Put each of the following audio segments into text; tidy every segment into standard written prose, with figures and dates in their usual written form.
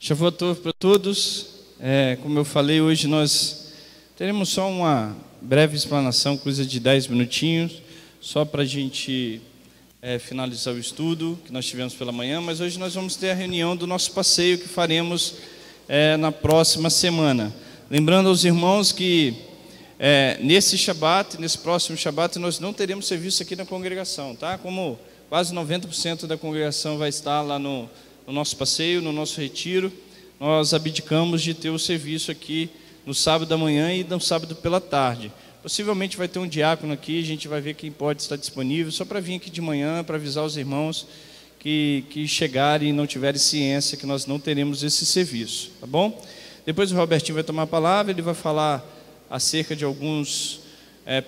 Shavuot para todos. Como eu falei, hoje nós teremos só uma breve explanação, coisa de 10 minutinhos, só para a gente finalizar o estudo que nós tivemos pela manhã, mas hoje nós vamos ter a reunião do nosso passeio que faremos na próxima semana. Lembrando aos irmãos que nesse próximo Shabat, nós não teremos serviço aqui na congregação, tá? Como quase 90% da congregação vai estar lá no nosso passeio, no nosso retiro, nós abdicamos de ter o serviço aqui no sábado da manhã e no sábado pela tarde. Possivelmente vai ter um diácono aqui, a gente vai ver quem pode estar disponível, só para vir aqui de manhã, para avisar os irmãos que chegarem e não tiverem ciência que nós não teremos esse serviço, tá bom? Depois o Robertinho vai tomar a palavra, ele vai falar acerca de alguns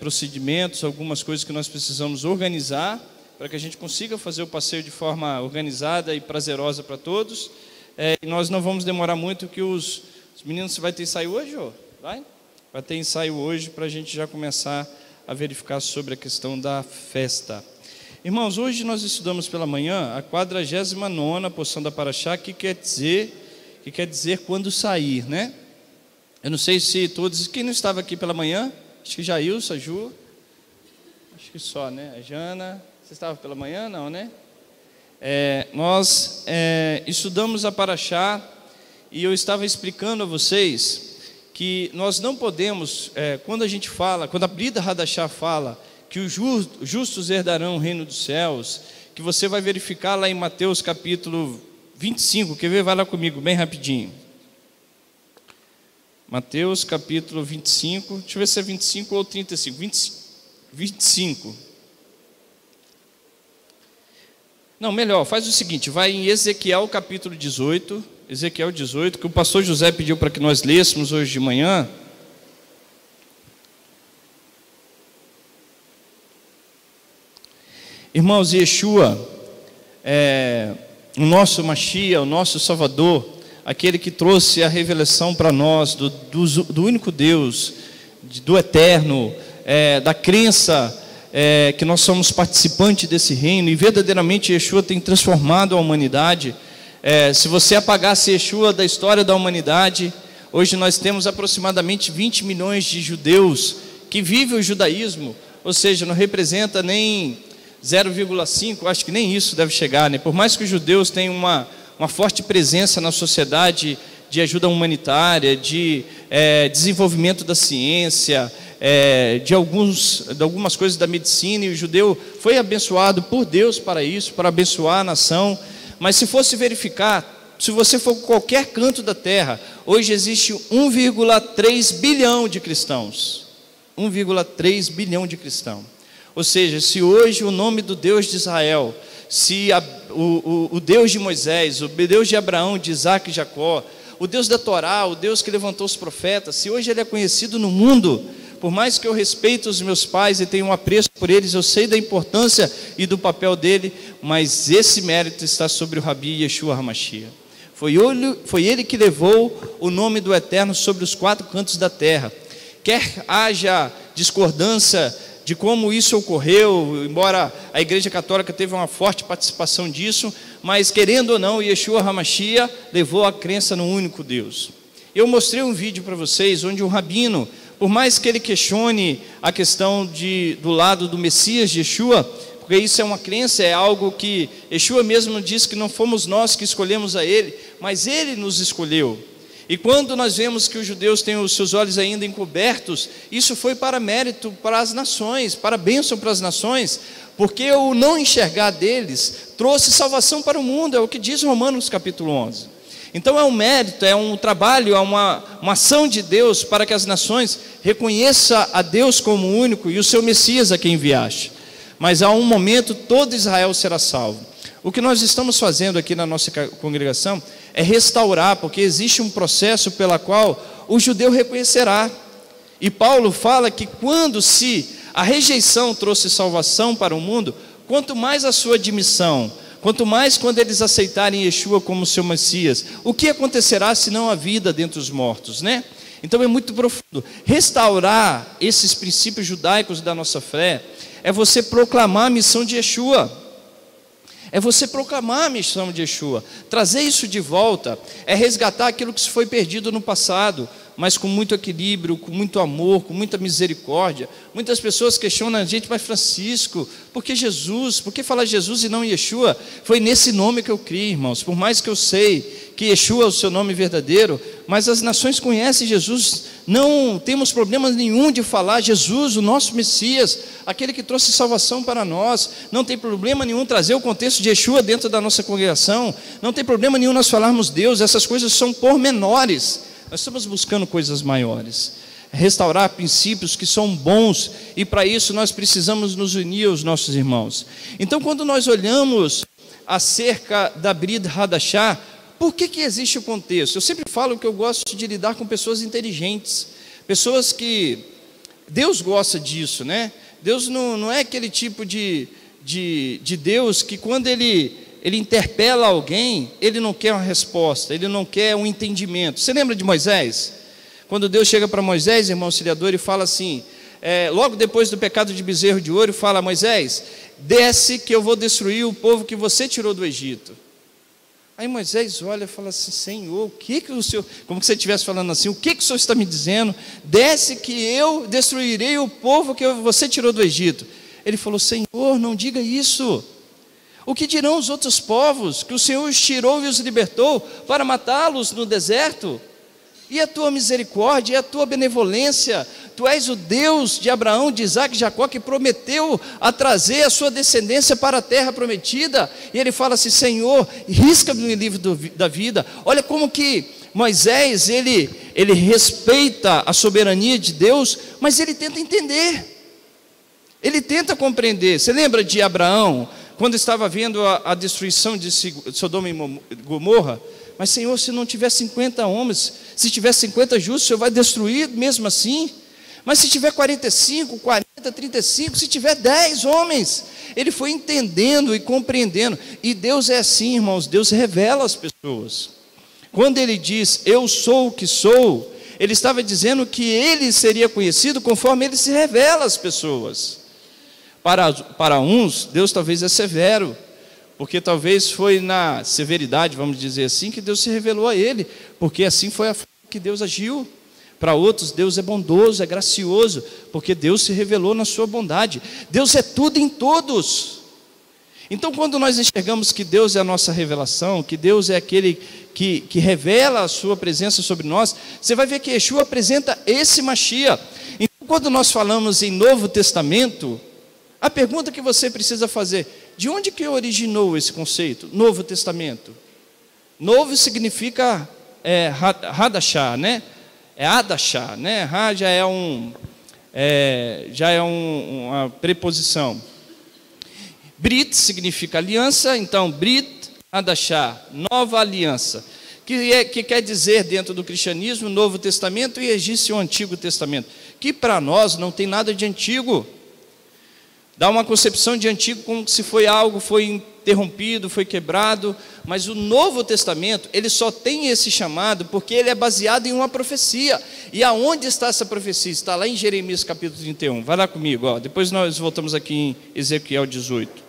procedimentos, algumas coisas que nós precisamos organizar, para que a gente consiga fazer o passeio de forma organizada e prazerosa para todos. E nós não vamos demorar muito, que os meninos... Vai ter ensaio hoje, ô? Vai ter ensaio hoje, para a gente já começar a verificar sobre a questão da festa. Irmãos, hoje nós estudamos pela manhã a 49ª porção da Parashá, que quer dizer quando sair, né? Eu não sei se todos... Quem não estava aqui pela manhã? Acho que Jailson, a Ju... Acho que só, né? A Jana... Você estava pela manhã? Não, né? Nós estudamos a Parashá e eu estava explicando a vocês que nós não podemos, quando a Brida Hadashah fala que os justos herdarão o reino dos céus, que você vai verificar lá em Mateus capítulo 25, quer ver? Vai lá comigo, bem rapidinho. Mateus capítulo 25, deixa eu ver se é 25 ou 35, 25. Não, melhor, faz o seguinte, vai em Ezequiel capítulo 18, Ezequiel 18, que o pastor José pediu para que nós lêssemos hoje de manhã. Irmãos, Yeshua, o nosso Mashiach, o nosso Salvador, aquele que trouxe a revelação para nós do único Deus, do eterno, da crença, que nós somos participantes desse reino, e verdadeiramente Yeshua tem transformado a humanidade. Se você apagasse Yeshua da história da humanidade, hoje nós temos aproximadamente 20 milhões de judeus que vivem o judaísmo, ou seja, não representa nem 0,5, acho que nem isso deve chegar, né? Por mais que os judeus tenham uma forte presença na sociedade de ajuda humanitária, de desenvolvimento da ciência, de algumas coisas da medicina, e o judeu foi abençoado por Deus para isso, para abençoar a nação. Mas se fosse verificar, se você for em qualquer canto da terra, hoje existe 1,3 bilhão de cristãos. 1,3 bilhão de cristãos. Ou seja, se hoje o nome do Deus de Israel, se o Deus de Moisés, o Deus de Abraão, de Isaac e Jacó, o Deus da Torá, o Deus que levantou os profetas, se hoje ele é conhecido no mundo, por mais que eu respeite os meus pais e tenha um apreço por eles, eu sei da importância e do papel dele, mas esse mérito está sobre o Rabi Yeshua HaMashiach. Foi ele que levou o nome do Eterno sobre os 4 cantos da terra. Quer haja discordância de como isso ocorreu, embora a Igreja Católica teve uma forte participação disso, mas querendo ou não, Yeshua HaMashiach levou a crença no único Deus. Eu mostrei um vídeo para vocês onde um rabino, por mais que ele questione a questão do lado do Messias de Yeshua, porque isso é uma crença, é algo que Yeshua mesmo diz que não fomos nós que escolhemos a ele, mas ele nos escolheu. E quando nós vemos que os judeus têm os seus olhos ainda encobertos, isso foi para mérito para as nações, para bênção para as nações, porque o não enxergar deles trouxe salvação para o mundo, é o que diz Romanos capítulo 11. Então é um mérito, é um trabalho, é uma ação de Deus para que as nações reconheçam a Deus como único e o seu Messias a quem enviaste. Mas há um momento todo Israel será salvo. O que nós estamos fazendo aqui na nossa congregação é restaurar, porque existe um processo pela qual o judeu reconhecerá. E Paulo fala que se a rejeição trouxe salvação para o mundo, quanto mais a sua admissão, quanto mais quando eles aceitarem Yeshua como seu Messias, o que acontecerá se não a vida dentre os mortos, né? Então é muito profundo. Restaurar esses princípios judaicos da nossa fé é você proclamar a missão de Yeshua. É você proclamar a missão de Yeshua, trazer isso de volta, é resgatar aquilo que se foi perdido no passado, mas com muito equilíbrio, com muito amor, com muita misericórdia. Muitas pessoas questionam a gente, mas Francisco, por que Jesus? Por que falar Jesus e não Yeshua? Foi nesse nome que eu criei, irmãos. Por mais que eu sei que Yeshua é o seu nome verdadeiro, mas as nações conhecem Jesus. Não temos problema nenhum de falar Jesus, o nosso Messias, aquele que trouxe salvação para nós. Não tem problema nenhum trazer o contexto de Yeshua dentro da nossa congregação. Não tem problema nenhum nós falarmos Deus. Essas coisas são pormenores. Nós estamos buscando coisas maiores, restaurar princípios que são bons, e para isso nós precisamos nos unir aos nossos irmãos. Então, quando nós olhamos acerca da Brit Hadashah, por que existe o contexto? Eu sempre falo que eu gosto de lidar com pessoas inteligentes, pessoas que Deus gosta disso, né? Deus não é aquele tipo de Deus que quando Ele interpela alguém, Ele não quer uma resposta, Ele não quer um entendimento. Você lembra de Moisés? Quando Deus chega para Moisés, irmão auxiliador, e fala assim, logo depois do pecado de bezerro de ouro, fala: Moisés, desce que eu vou destruir o povo que você tirou do Egito. Aí Moisés olha e fala assim: Senhor, o que o Senhor, como que você estivesse falando assim, o que o Senhor está me dizendo? Desce que eu destruirei o povo que você tirou do Egito. Ele falou: Senhor, não diga isso. O que dirão os outros povos que o Senhor os tirou e os libertou para matá-los no deserto? E a tua misericórdia, e a tua benevolência? Tu és o Deus de Abraão, de Isaac e Jacó, que prometeu a trazer a sua descendência para a terra prometida. E ele fala assim: Senhor, risca-me no livro da vida. Olha como que Moisés, ele respeita a soberania de Deus, mas ele tenta entender, ele tenta compreender. Você lembra de Abraão, quando estava vendo a destruição de Sodoma e Gomorra? Mas Senhor, se não tiver 50 homens, se tiver 50 justos, o Senhor vai destruir mesmo assim? Mas se tiver 45, 40, 35, se tiver 10 homens? Ele foi entendendo e compreendendo. E Deus é assim, irmãos, Deus revela as pessoas. Quando Ele diz, eu sou o que sou, Ele estava dizendo que Ele seria conhecido conforme Ele se revela às pessoas. Para uns, Deus talvez é severo, porque talvez foi na severidade, vamos dizer assim, que Deus se revelou a ele, porque assim foi a forma que Deus agiu. Para outros, Deus é bondoso, é gracioso, porque Deus se revelou na sua bondade. Deus é tudo em todos. Então, quando nós enxergamos que Deus é a nossa revelação, que Deus é aquele que revela a sua presença sobre nós, você vai ver que Yeshua apresenta esse Mashiach. Então, quando nós falamos em Novo Testamento, a pergunta que você precisa fazer: de onde que originou esse conceito, Novo Testamento? Novo significa Hadashah, né? É Hadashah, né? Ha já é uma preposição. Brit significa aliança, então Brit Hadashah, nova aliança, que quer dizer dentro do cristianismo Novo Testamento, e existe o Antigo Testamento, que para nós não tem nada de antigo. Dá uma concepção de antigo como se foi algo, foi interrompido, foi quebrado, mas o Novo Testamento, ele só tem esse chamado porque ele é baseado em uma profecia. E aonde está essa profecia? Está lá em Jeremias capítulo 31. Vai lá comigo, ó. Depois nós voltamos aqui em Ezequiel 18.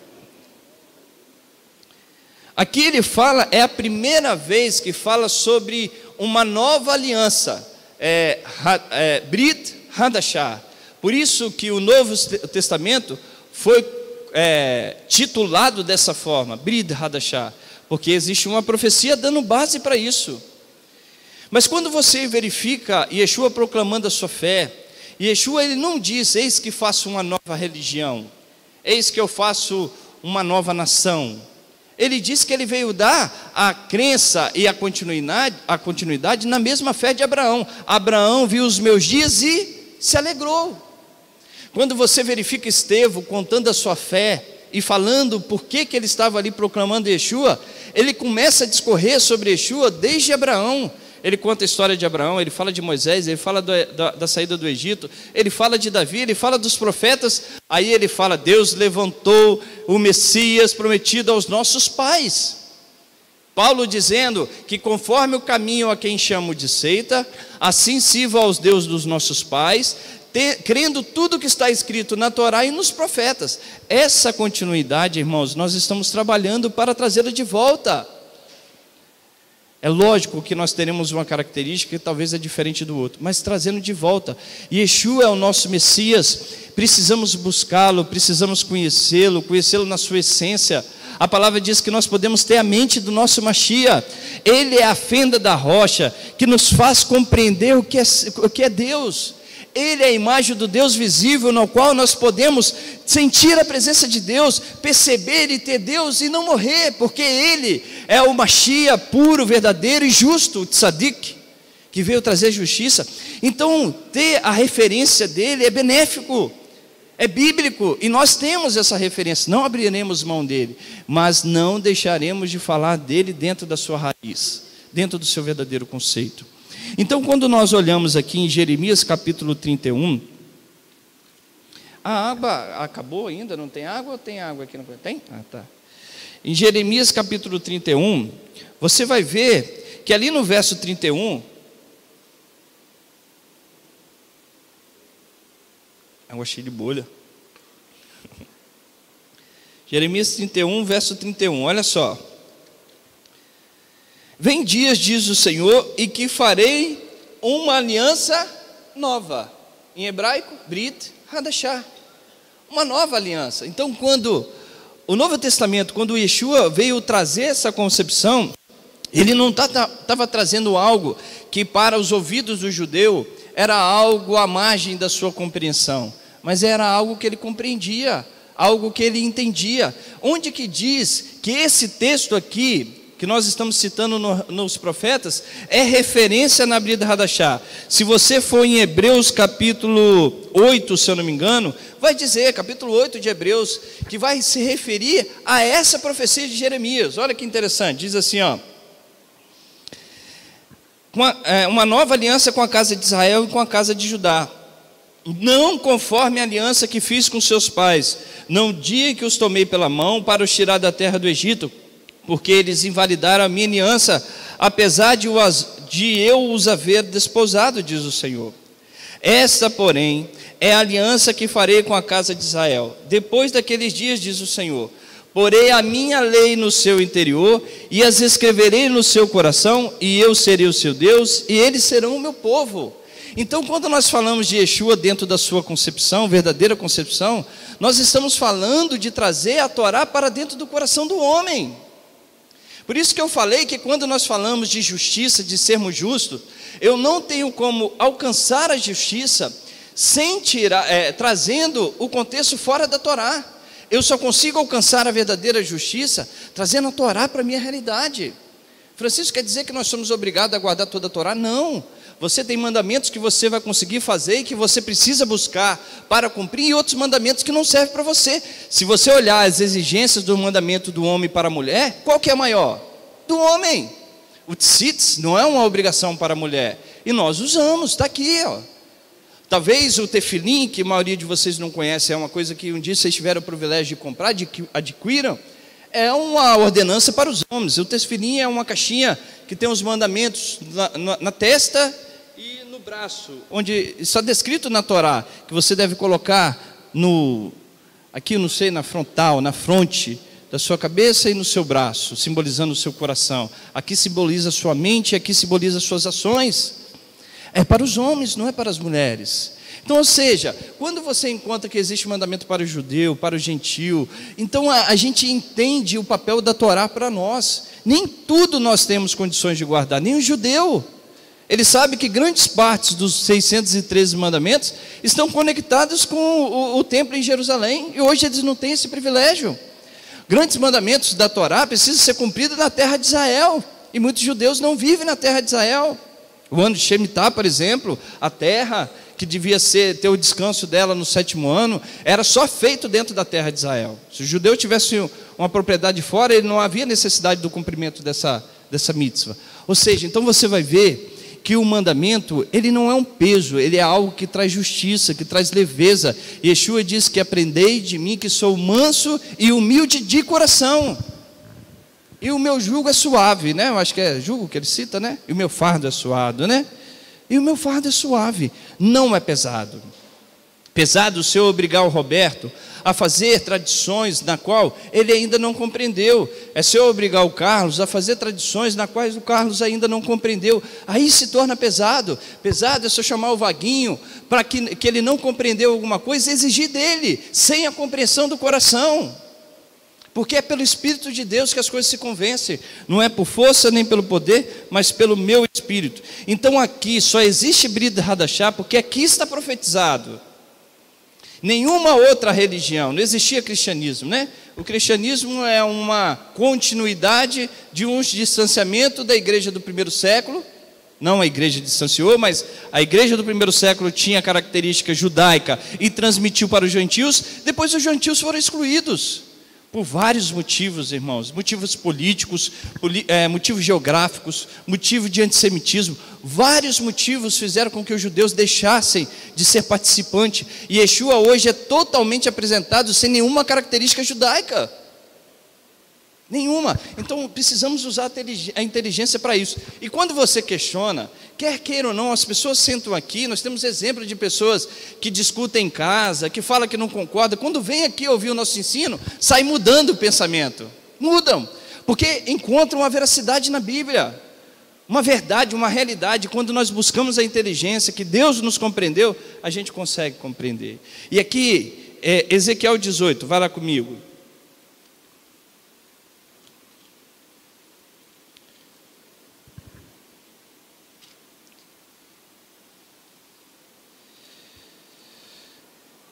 Aqui ele fala, é a primeira vez que fala sobre uma nova aliança, Brit Hadashah. Por isso que o Novo Testamento foi titulado dessa forma, Brit Hadashah, porque existe uma profecia dando base para isso. Mas quando você verifica Yeshua proclamando a sua fé, Yeshua ele não diz: eis que faço uma nova religião, eis que eu faço uma nova nação. Ele diz que ele veio dar a crença e a continuidade na mesma fé de Abraão. Abraão viu os meus dias e se alegrou. Quando você verifica Estevão contando a sua fé e falando por que ele estava ali proclamando Yeshua, ele começa a discorrer sobre Yeshua desde Abraão. Ele conta a história de Abraão, ele fala de Moisés, ele fala da saída do Egito, ele fala de Davi, ele fala dos profetas. Aí ele fala: Deus levantou o Messias prometido aos nossos pais. Paulo dizendo que conforme o caminho a quem chamo de seita, assim sirva aos deuses dos nossos pais, crendo tudo que está escrito na Torá e nos profetas. Essa continuidade, irmãos, nós estamos trabalhando para trazê-la de volta. É lógico que nós teremos uma característica que talvez é diferente do outro, mas trazendo de volta. Yeshua é o nosso Messias, precisamos buscá-lo, precisamos conhecê-lo na sua essência. A palavra diz que nós podemos ter a mente do nosso Mashiach. Ele é a fenda da rocha que nos faz compreender o que é Deus. Ele é a imagem do Deus visível, no qual nós podemos sentir a presença de Deus, perceber e ter Deus e não morrer, porque Ele é o Mashiach puro, verdadeiro e justo, o Tzadik, que veio trazer justiça. Então, ter a referência dele é benéfico, é bíblico, e nós temos essa referência, não abriremos mão dele, mas não deixaremos de falar dele dentro da sua raiz, dentro do seu verdadeiro conceito. Então, quando nós olhamos aqui em Jeremias capítulo 31, a água acabou ainda? Não tem água ou tem água aqui? Tem? Ah, tá. Em Jeremias capítulo 31, você vai ver que ali no verso 31, água cheia de bolha. Jeremias 31, verso 31, olha só. Vem dias, diz o Senhor, e que farei uma aliança nova. Em hebraico, Brit Hadashah. Uma nova aliança. Então, quando o Novo Testamento, quando Yeshua veio trazer essa concepção, ele não estava trazendo algo que para os ouvidos do judeu era algo à margem da sua compreensão, mas era algo que ele compreendia, algo que ele entendia. Onde que diz que esse texto aqui, que nós estamos citando nos profetas, é referência na Brit Hadashah? Se você for em Hebreus capítulo 8, se eu não me engano, vai dizer, capítulo 8 de Hebreus, que vai se referir a essa profecia de Jeremias. Olha que interessante, diz assim, ó: uma nova aliança com a casa de Israel e com a casa de Judá, não conforme a aliança que fiz com seus pais, no dia que os tomei pela mão para os tirar da terra do Egito, porque eles invalidaram a minha aliança, apesar de eu os haver desposado, diz o Senhor. Esta, porém, é a aliança que farei com a casa de Israel. Depois daqueles dias, diz o Senhor, porei a minha lei no seu interior, e as escreverei no seu coração, e eu serei o seu Deus, e eles serão o meu povo. Então, quando nós falamos de Yeshua dentro da sua concepção, verdadeira concepção, nós estamos falando de trazer a Torá para dentro do coração do homem. Por isso que eu falei que quando nós falamos de justiça, de sermos justos, eu não tenho como alcançar a justiça sem trazendo o contexto fora da Torá. Eu só consigo alcançar a verdadeira justiça trazendo a Torá para a minha realidade. Francisco, quer dizer que nós somos obrigados a guardar toda a Torá? Não. Você tem mandamentos que você vai conseguir fazer e que você precisa buscar para cumprir, e outros mandamentos que não servem para você. Se você olhar as exigências do mandamento do homem para a mulher, qual que é maior? Do homem. O tzitz não é uma obrigação para a mulher, e nós usamos, está aqui, ó. Talvez o tefilim, que a maioria de vocês não conhece, é uma coisa que um dia vocês tiveram o privilégio de comprar, adquiram, é uma ordenança para os homens. O tefilim é uma caixinha que tem os mandamentos na testa e no braço, onde está descrito na Torá, que você deve colocar aqui, não sei, na frontal, na fronte da sua cabeça e no seu braço, simbolizando o seu coração. Aqui simboliza a sua mente, aqui simboliza as suas ações. É para os homens, não é para as mulheres. Então, ou seja, quando você encontra que existe mandamento para o judeu, para o gentil, então a gente entende o papel da Torá para nós. Nem tudo nós temos condições de guardar, nem o judeu. Ele sabe que grandes partes dos 613 mandamentos estão conectados com o templo em Jerusalém, e hoje eles não têm esse privilégio. Grandes mandamentos da Torá precisam ser cumpridos na terra de Israel, e muitos judeus não vivem na terra de Israel. O ano de Shemitah, por exemplo, a terra que devia ter o descanso dela no 7º ano, era só feito dentro da terra de Israel. Se o judeu tivesse uma propriedade fora, ele não havia necessidade do cumprimento dessa mitzvah. Ou seja, então você vai ver que o mandamento, ele não é um peso, ele é algo que traz justiça, que traz leveza. Yeshua diz que aprendei de mim que sou manso e humilde de coração, e o meu jugo é suave, né? Eu acho que é jugo que ele cita, né? E o meu fardo é suave, né? E o meu fardo é suave, não é pesado. Pesado o Senhor obrigar o Roberto a fazer tradições na qual ele ainda não compreendeu. É Senhor obrigar o Carlos a fazer tradições na quais o Carlos ainda não compreendeu. Aí se torna pesado. Pesado é só chamar o Vaguinho para que ele não compreendeu alguma coisa e exigir dele, sem a compreensão do coração. Porque é pelo Espírito de Deus que as coisas se convencem. Não é por força nem pelo poder, mas pelo meu Espírito. Então aqui só existe Brit Hadashah porque aqui está profetizado. Nenhuma outra religião, não existia cristianismo, né? O cristianismo é uma continuidade de um distanciamento da igreja do primeiro século. Não a igreja distanciou, mas a igreja do primeiro século tinha característica judaica e transmitiu para os gentios. Depois os gentios foram excluídos. Por vários motivos, irmãos, motivos políticos, motivos geográficos, motivo de antissemitismo, vários motivos fizeram com que os judeus deixassem de ser participantes, e Yeshua hoje é totalmente apresentado sem nenhuma característica judaica, nenhuma. Então precisamos usar a inteligência para isso. E quando você questiona, quer queira ou não, as pessoas sentam aqui, nós temos exemplo de pessoas que discutem em casa, que falam que não concordam, quando vem aqui ouvir o nosso ensino, sai mudando o pensamento, mudam, porque encontram uma veracidade na Bíblia, uma verdade, uma realidade. Quando nós buscamos a inteligência, que Deus nos compreendeu, a gente consegue compreender. E aqui, Ezequiel 18, vai lá comigo.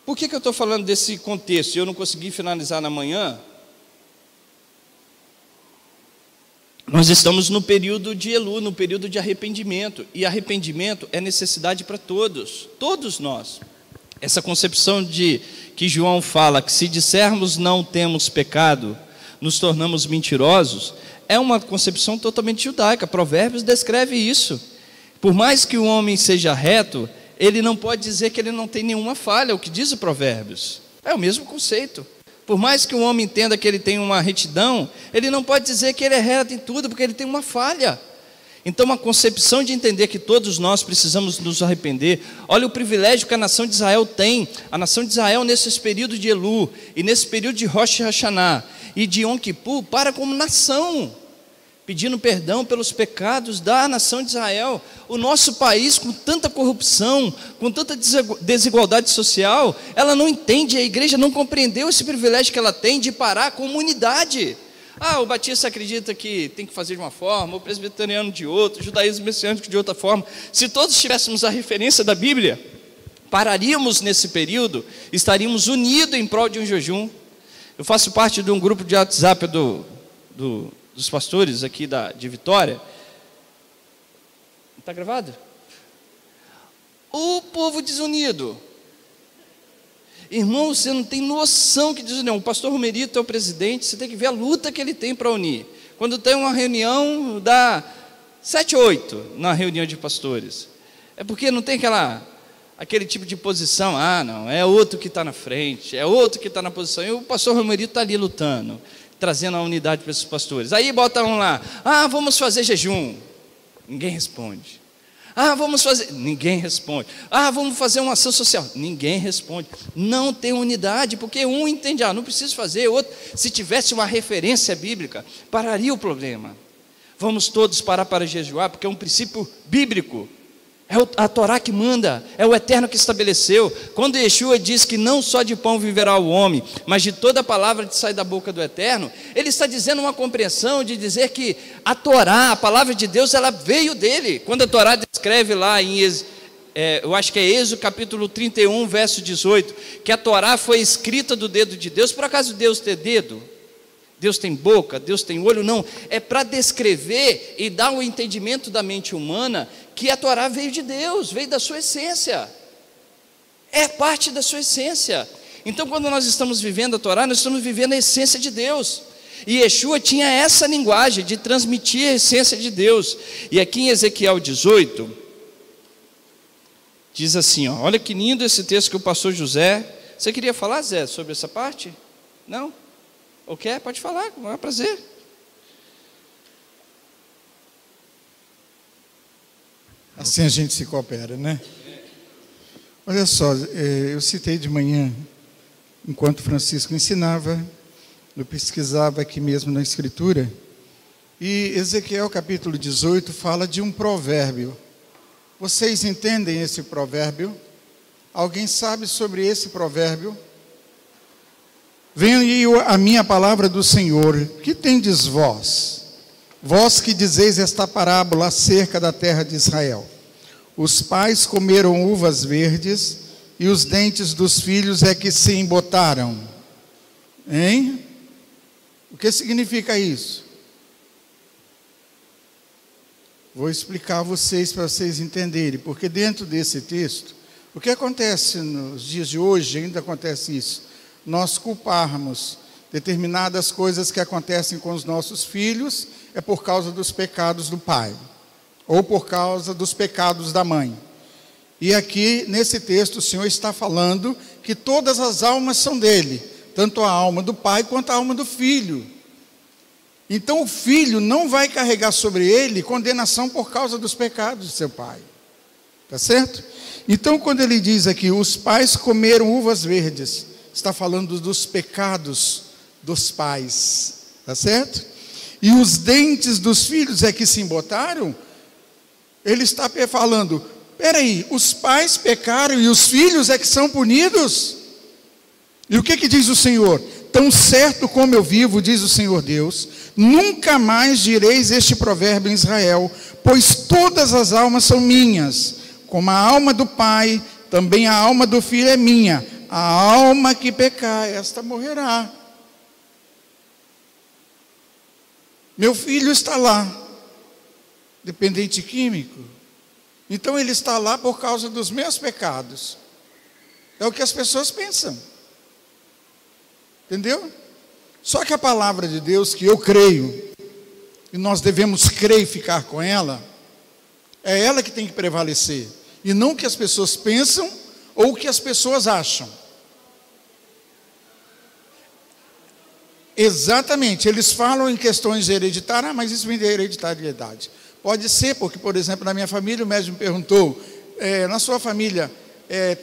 Por que eu estou falando desse contexto? Eu não consegui finalizar na manhã. Nós estamos no período de Elu, no período de arrependimento. E arrependimento é necessidade para todos, todos nós. Essa concepção de que João fala, que se dissermos não temos pecado, nos tornamos mentirosos, é uma concepção totalmente judaica. Provérbios descreve isso. Por mais que o homem seja reto, ele não pode dizer que ele não tem nenhuma falha, o que diz o Provérbios. É o mesmo conceito. Por mais que o homem entenda que ele tem uma retidão, ele não pode dizer que ele é reto em tudo, porque ele tem uma falha. Então, uma concepção de entender que todos nós precisamos nos arrepender. Olha o privilégio que a nação de Israel tem. A nação de Israel, nesse período de Elu, e nesse período de Rosh Hashanah, e de Yom Kippur, para como nação, pedindo perdão pelos pecados da nação de Israel. O nosso país, com tanta corrupção, com tanta desigualdade social, ela não entende, a igreja não compreendeu esse privilégio que ela tem de parar como unidade. O batista acredita que tem que fazer de uma forma, o presbiteriano de outra, o judaísmo messiânico de outra forma. Se todos tivéssemos a referência da Bíblia, pararíamos nesse período, estaríamos unidos em prol de um jejum. Eu faço parte de um grupo de WhatsApp dos pastores aqui de Vitória. Está gravado? O povo desunido. Irmão, você não tem noção que desunião. O pastor Romerito é o presidente, você tem que ver a luta que ele tem para unir. Quando tem uma reunião, dá 7, 8 na reunião de pastores. É porque não tem aquele tipo de posição. Não, é outro que está na frente, é outro que está na posição. E o pastor Romerito está ali lutando, trazendo a unidade para esses pastores. Aí bota um lá, vamos fazer jejum. Ninguém responde. Vamos fazer, ninguém responde. Vamos fazer uma ação social, ninguém responde. Não tem unidade, porque um entende, não preciso fazer, outro, se tivesse uma referência bíblica, pararia o problema. Vamos todos parar para jejuar, porque é um princípio bíblico. É a Torá que manda, é o Eterno que estabeleceu. Quando Yeshua diz que não só de pão viverá o homem, mas de toda a palavra que sai da boca do Eterno, ele está dizendo uma compreensão de dizer que a Torá, a palavra de Deus, ela veio dele. Quando a Torá descreve lá em eu acho que é Êxodo capítulo 31, verso 18, que a Torá foi escrita do dedo de Deus. Por acaso Deus tem dedo? Deus tem boca? Deus tem olho? Não, é para descrever e dar o entendimento da mente humana que a Torá veio de Deus, veio da sua essência, é parte da sua essência. Então, quando nós estamos vivendo a Torá, nós estamos vivendo a essência de Deus, e Yeshua tinha essa linguagem de transmitir a essência de Deus. E aqui em Ezequiel 18, diz assim, olha que lindo esse texto que o pastor José, você queria falar, Zé, sobre essa parte? Não? Ou quer? Pode falar, com o maior prazer. Assim a gente se coopera, né? Olha só, eu citei de manhã, enquanto Francisco ensinava, eu pesquisava aqui mesmo na Escritura, e Ezequiel capítulo 18 fala de um provérbio. Vocês entendem esse provérbio? Alguém sabe sobre esse provérbio? Venha aí a minha palavra do Senhor, que tendes vós? Vós que dizeis esta parábola acerca da terra de Israel. Os pais comeram uvas verdes, e os dentes dos filhos é que se embotaram. Hein? O que significa isso? Vou explicar a vocês para vocês entenderem, porque dentro desse texto, o que acontece nos dias de hoje, ainda acontece isso, nós culparmos determinadas coisas que acontecem com os nossos filhos, é por causa dos pecados do pai, ou por causa dos pecados da mãe. E aqui, nesse texto, o Senhor está falando que todas as almas são dele, tanto a alma do pai quanto a alma do filho. Então o filho não vai carregar sobre ele condenação por causa dos pecados de seu pai. Tá certo? Então quando ele diz aqui, os pais comeram uvas verdes, está falando dos pecados dos pais. Tá certo? E os dentes dos filhos é que se embotaram. Ele está falando, peraí, os pais pecaram e os filhos é que são punidos? E o que diz o Senhor? Tão certo como eu vivo, diz o Senhor Deus, nunca mais direis este provérbio em Israel, pois todas as almas são minhas, como a alma do pai, também a alma do filho é minha. A alma que pecar, esta morrerá. Meu filho está lá, dependente químico, então ele está lá por causa dos meus pecados. É o que as pessoas pensam. Entendeu? Só que a palavra de Deus, que eu creio, e nós devemos crer e ficar com ela, é ela que tem que prevalecer, e não o que as pessoas pensam ou o que as pessoas acham. Exatamente, eles falam em questões hereditárias, mas isso vem da hereditariedade. Pode ser, porque, por exemplo, na minha família, o médico me perguntou, na sua família,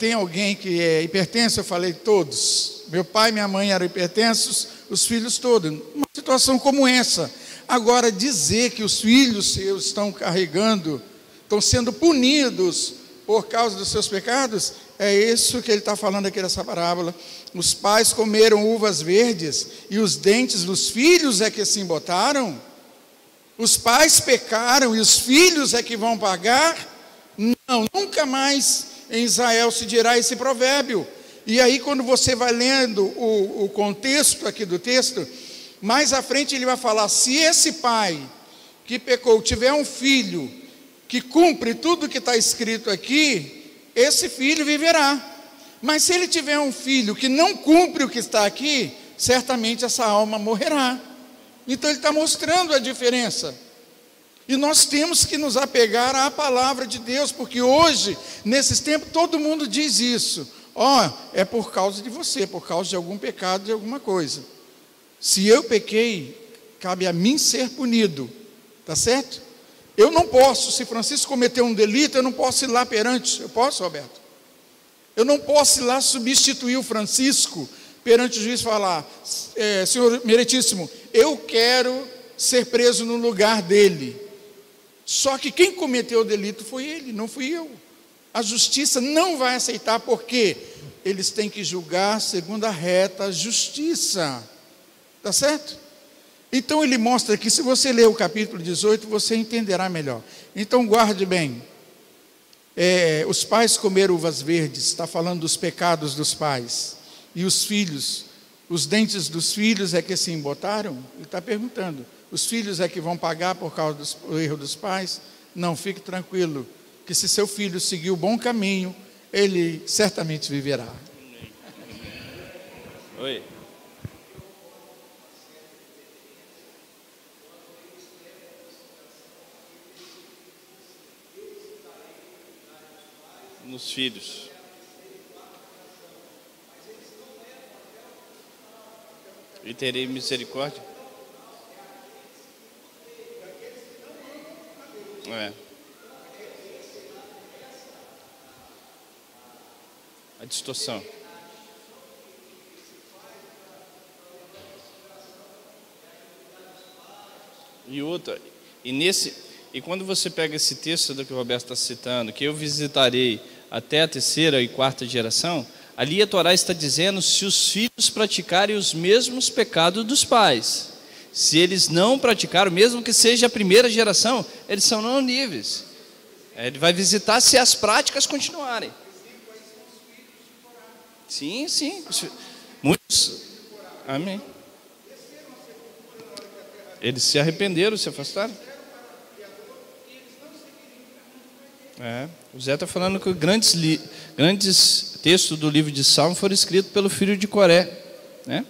tem alguém que é hipertenso? Eu falei, todos. Meu pai e minha mãe eram hipertensos, os filhos todos. Uma situação como essa. Agora, dizer que os filhos seus estão carregando, estão sendo punidos por causa dos seus pecados, é isso que ele está falando aqui nessa parábola. Os pais comeram uvas verdes e os dentes dos filhos é que se embotaram. Os pais pecaram e os filhos é que vão pagar? Não, nunca mais em Israel se dirá esse provérbio. E aí quando você vai lendo o contexto aqui do texto, mais à frente ele vai falar, se esse pai que pecou tiver um filho que cumpre tudo que está escrito aqui, esse filho viverá. Mas se ele tiver um filho que não cumpre o que está aqui, certamente essa alma morrerá. Então ele está mostrando a diferença. E nós temos que nos apegar à palavra de Deus, porque hoje, nesses tempos, todo mundo diz isso. É por causa de você, por causa de algum pecado, de alguma coisa. Se eu pequei, cabe a mim ser punido. Tá certo? Eu não posso, se Francisco cometeu um delito, eu não posso ir lá perante. Eu posso, Roberto? Eu não posso ir lá substituir o Francisco perante o juiz e falar, senhor meritíssimo, eu quero ser preso no lugar dele. Só que quem cometeu o delito foi ele, não fui eu. A justiça não vai aceitar, porque eles têm que julgar segundo a reta justiça. Tá certo? Então ele mostra que, se você ler o capítulo 18, você entenderá melhor. Então guarde bem. Os pais comeram uvas verdes, está falando dos pecados dos pais. E os filhos, os dentes dos filhos é que se embotaram? Ele está perguntando, os filhos é que vão pagar por causa do erro dos pais? Não, fique tranquilo, que se seu filho seguir o bom caminho, ele certamente viverá. Oi. Nos filhos. E terei misericórdia. a distorção. E quando você pega esse texto do que o Roberto está citando, que eu visitarei até a terceira e quarta geração, ali a Torá está dizendo se os filhos praticarem os mesmos pecados dos pais. Se eles não praticaram, mesmo que seja a primeira geração, eles são não livres. Ele vai visitar se as práticas continuarem. Sim, sim. Muitos. Amém. Eles se arrependeram, se afastaram. O Zé está falando que grandes textos do livro de Salmo foram escritos pelo filho de Coré, né?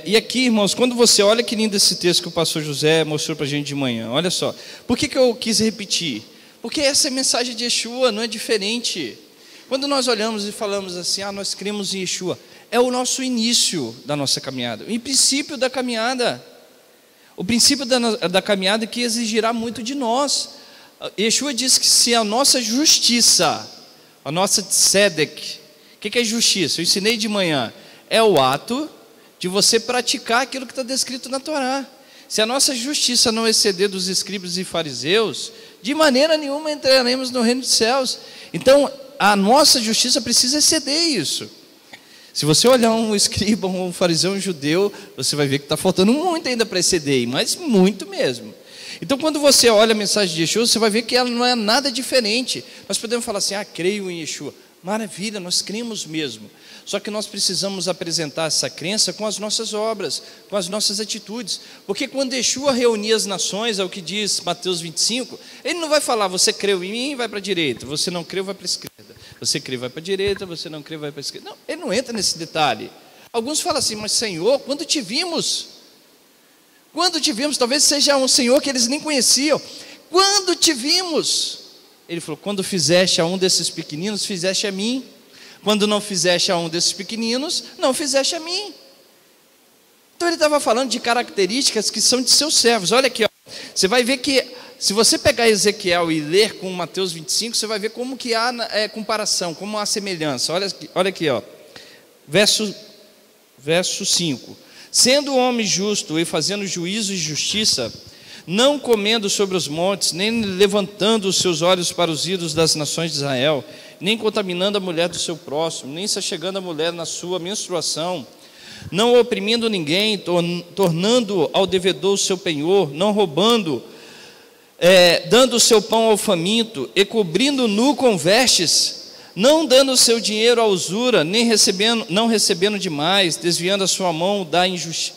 E aqui, irmãos, quando você olha que lindo esse texto que o pastor José mostrou para a gente de manhã, olha só. Por que eu quis repetir? Porque essa mensagem de Yeshua não é diferente. Quando nós olhamos e falamos assim, nós cremos em Yeshua, é o nosso início da nossa caminhada, o princípio da caminhada. O princípio da caminhada que exigirá muito de nós. Yeshua diz que se a nossa justiça, a nossa tzedek, o que é justiça? Eu ensinei de manhã, é o ato de você praticar aquilo que está descrito na Torá. Se a nossa justiça não exceder dos escribas e fariseus, de maneira nenhuma entraremos no reino dos céus. Então, a nossa justiça precisa exceder isso. Se você olhar um escriba, um fariseu, um judeu, você vai ver que está faltando muito ainda para exceder, mas muito mesmo. Então, quando você olha a mensagem de Yeshua, você vai ver que ela não é nada diferente. Nós podemos falar assim, creio em Yeshua. Maravilha, nós cremos mesmo. Só que nós precisamos apresentar essa crença com as nossas obras, com as nossas atitudes. Porque quando Yeshua reunia as nações, é o que diz Mateus 25, ele não vai falar, você creu em mim, vai para a direita, você não creu, vai para a esquerda. Você creu, vai para a direita, você não creu, vai para a esquerda. Não, ele não entra nesse detalhe. Alguns falam assim, mas Senhor, quando te vimos? Quando te vimos? Talvez seja um Senhor que eles nem conheciam. Quando te vimos? Ele falou, quando fizeste a um desses pequeninos, fizeste a mim. Quando não fizeste a um desses pequeninos, não fizeste a mim. Então ele estava falando de características que são de seus servos. Olha aqui, você vai ver que, se você pegar Ezequiel e ler com Mateus 25, você vai ver como que há comparação, como há semelhança. Olha aqui, verso 5. Sendo o homem justo e fazendo juízo e justiça, não comendo sobre os montes, nem levantando os seus olhos para os ídolos das nações de Israel, nem contaminando a mulher do seu próximo, nem se achegando a mulher na sua menstruação, não oprimindo ninguém, tornando ao devedor o seu penhor, não roubando, dando o seu pão ao faminto, e cobrindo nu com vestes, não dando o seu dinheiro à usura, não recebendo demais, desviando a sua mão da injustiça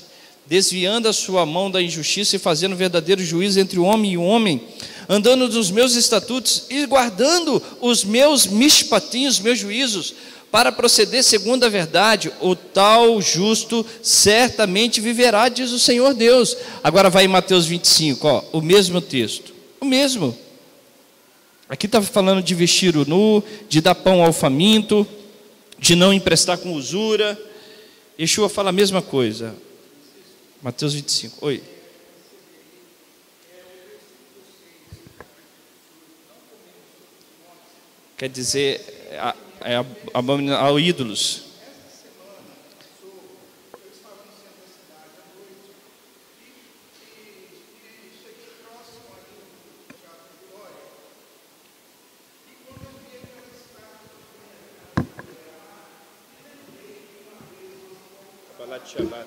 e fazendo verdadeiro juízo entre o homem e o homem, andando nos meus estatutos e guardando os meus mishpatim, os meus juízos, para proceder segundo a verdade, o tal justo certamente viverá, diz o Senhor Deus. Agora vai em Mateus 25, o mesmo texto, o mesmo. Aqui está falando de vestir o nu, de dar pão ao faminto, de não emprestar com usura. Yeshua fala a mesma coisa. Mateus 25, oi. Quer dizer, abominar ídolos. Shabbat.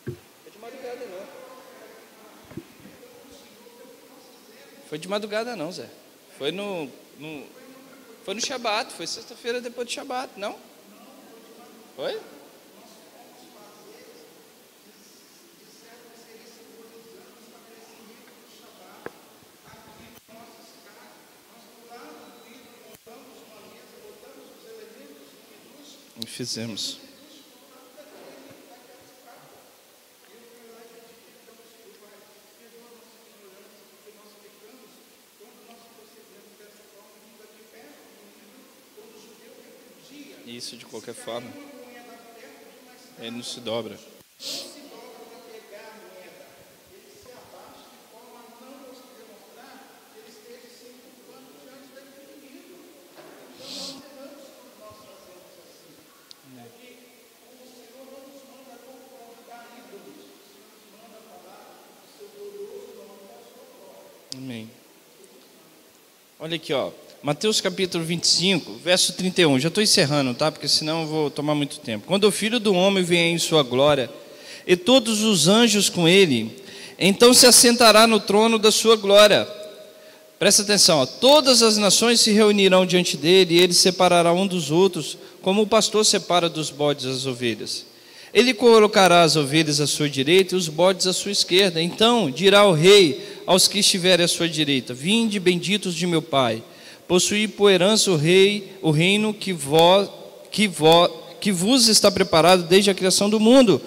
Foi de madrugada não. Foi de madrugada não, Zé. Foi no Shabbat, foi sexta-feira depois do Shabbat, não? Foi? E fizemos. Isso de qualquer forma. Ele não se dobra. Amém. Olha aqui, ó. Mateus capítulo 25, verso 31. Já estou encerrando, tá? Porque senão eu vou tomar muito tempo. Quando o Filho do Homem vier em sua glória, e todos os anjos com ele, então se assentará no trono da sua glória. Presta atenção, ó. Todas as nações se reunirão diante dele, e ele separará um dos outros, como o pastor separa dos bodes as ovelhas. Ele colocará as ovelhas à sua direita e os bodes à sua esquerda. Então dirá o rei aos que estiverem à sua direita: vinde, benditos de meu Pai, possuí por herança o reino que vos está preparado desde a criação do mundo.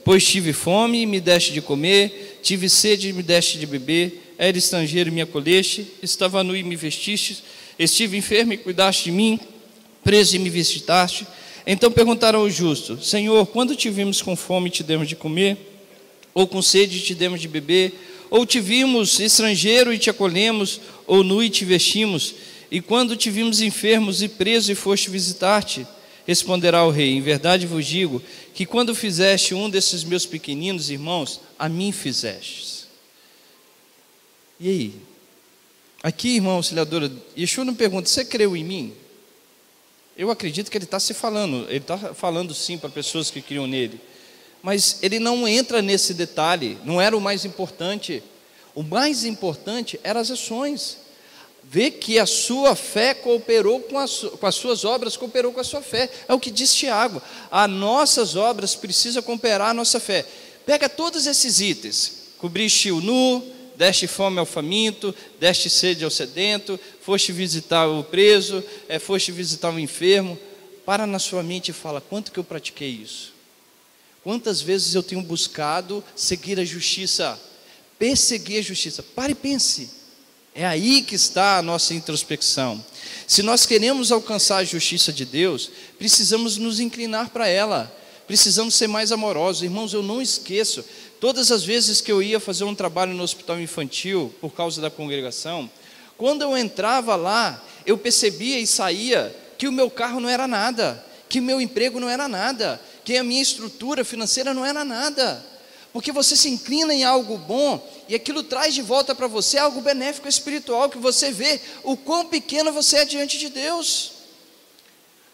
Pois tive fome e me deste de comer, tive sede e me deste de beber, era estrangeiro e me acolheste, estava nu e me vestiste, estive enfermo e cuidaste de mim, preso e me visitaste. Então perguntaram os justos: Senhor, quando te vimos com fome e te demos de comer, ou com sede e te demos de beber, ou te vimos estrangeiro e te acolhemos, ou nu e te vestimos? E quando te vimos enfermos e preso e foste visitar-te? Responderá o rei: em verdade vos digo, que quando fizeste um desses meus pequeninos irmãos, a mim fizestes. E aí? Aqui, irmão auxiliadora, Yeshua não pergunta: você creu em mim? Eu acredito que ele está falando sim para pessoas que criam nele, mas ele não entra nesse detalhe, não era o mais importante. O mais importante eram as ações. Ver que a sua fé cooperou com as suas obras, cooperou com a sua fé. É o que diz Tiago: as nossas obras precisam cooperar a nossa fé. Pega todos esses itens: cobriste o nu, deste fome ao faminto, deste sede ao sedento, foste visitar o preso, foste visitar o enfermo. Para na sua mente e fala: quanto que eu pratiquei isso? Quantas vezes eu tenho buscado seguir a justiça, perseguir a justiça? Pare e pense. É aí que está a nossa introspecção. Se nós queremos alcançar a justiça de Deus, precisamos nos inclinar para ela, precisamos ser mais amorosos. Irmãos, eu não esqueço, todas as vezes que eu ia fazer um trabalho no hospital infantil, por causa da congregação, quando eu entrava lá, eu percebia e saía que o meu carro não era nada, que o meu emprego não era nada, que a minha estrutura financeira não era nada. Porque você se inclina em algo bom e aquilo traz de volta para você algo benéfico espiritual, que você vê o quão pequeno você é diante de Deus,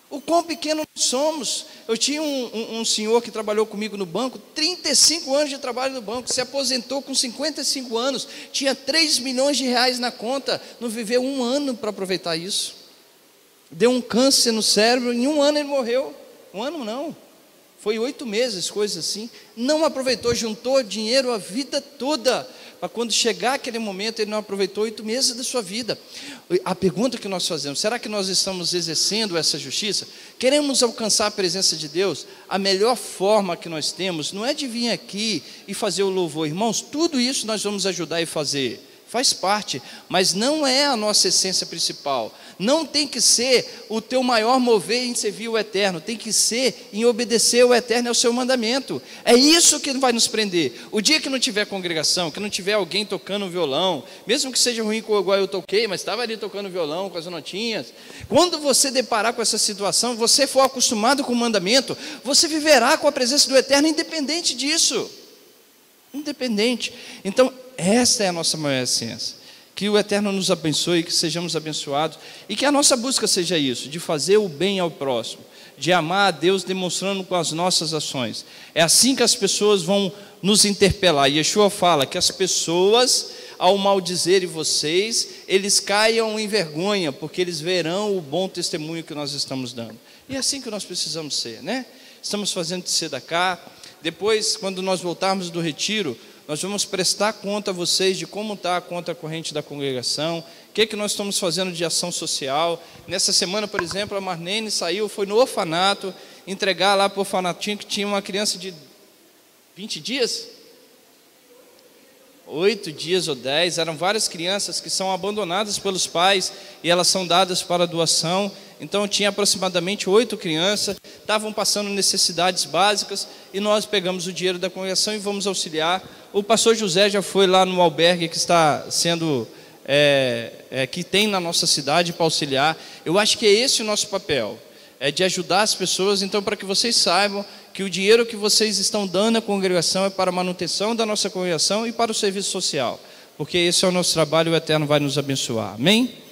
o quão pequeno nós somos. Eu tinha um senhor que trabalhou comigo no banco, 35 anos de trabalho no banco, se aposentou com 55 anos, tinha 3 milhões de reais na conta, não viveu um ano para aproveitar isso, deu um câncer no cérebro, em um ano ele morreu. Um ano não, foi 8 meses, coisa assim. Não aproveitou, juntou dinheiro a vida toda, para quando chegar aquele momento, ele não aproveitou 8 meses da sua vida. A pergunta que nós fazemos: será que nós estamos exercendo essa justiça? Queremos alcançar a presença de Deus? A melhor forma que nós temos não é de vir aqui e fazer o louvor. Irmãos, tudo isso nós vamos ajudar e fazer, faz parte, mas não é a nossa essência principal. Não tem que ser o teu maior mover em servir o eterno, tem que ser em obedecer o eterno e ao seu mandamento. É isso que vai nos prender. O dia que não tiver congregação, que não tiver alguém tocando violão, mesmo que seja ruim igual eu toquei, mas estava ali tocando violão com as notinhas, quando você deparar com essa situação, você for acostumado com o mandamento, você viverá com a presença do eterno independente disso. Independente. Então, essa é a nossa maior essência. Que o Eterno nos abençoe, que sejamos abençoados, e que a nossa busca seja isso, de fazer o bem ao próximo, de amar a Deus demonstrando com as nossas ações. É assim que as pessoas vão nos interpelar. Yeshua fala que as pessoas, ao maldizerem vocês, eles caiam em vergonha, porque eles verão o bom testemunho que nós estamos dando. E é assim que nós precisamos ser, né? Estamos fazendo tzedaká. Depois, quando nós voltarmos do retiro, nós vamos prestar conta a vocês de como está a conta corrente da congregação, o que nós estamos fazendo de ação social. Nessa semana, por exemplo, a Marlene saiu, foi no orfanato, entregar lá para o orfanatinho que tinha uma criança de 20 dias? 8 dias ou 10, eram várias crianças que são abandonadas pelos pais e elas são dadas para doação. Então tinha aproximadamente 8 crianças, estavam passando necessidades básicas, e nós pegamos o dinheiro da congregação e vamos auxiliar. O pastor José já foi lá no albergue que está sendo, que tem na nossa cidade para auxiliar. Eu acho que é esse o nosso papel, é de ajudar as pessoas. Então, para que vocês saibam que o dinheiro que vocês estão dando à congregação é para a manutenção da nossa congregação e para o serviço social. porque esse é o nosso trabalho e o Eterno vai nos abençoar. Amém?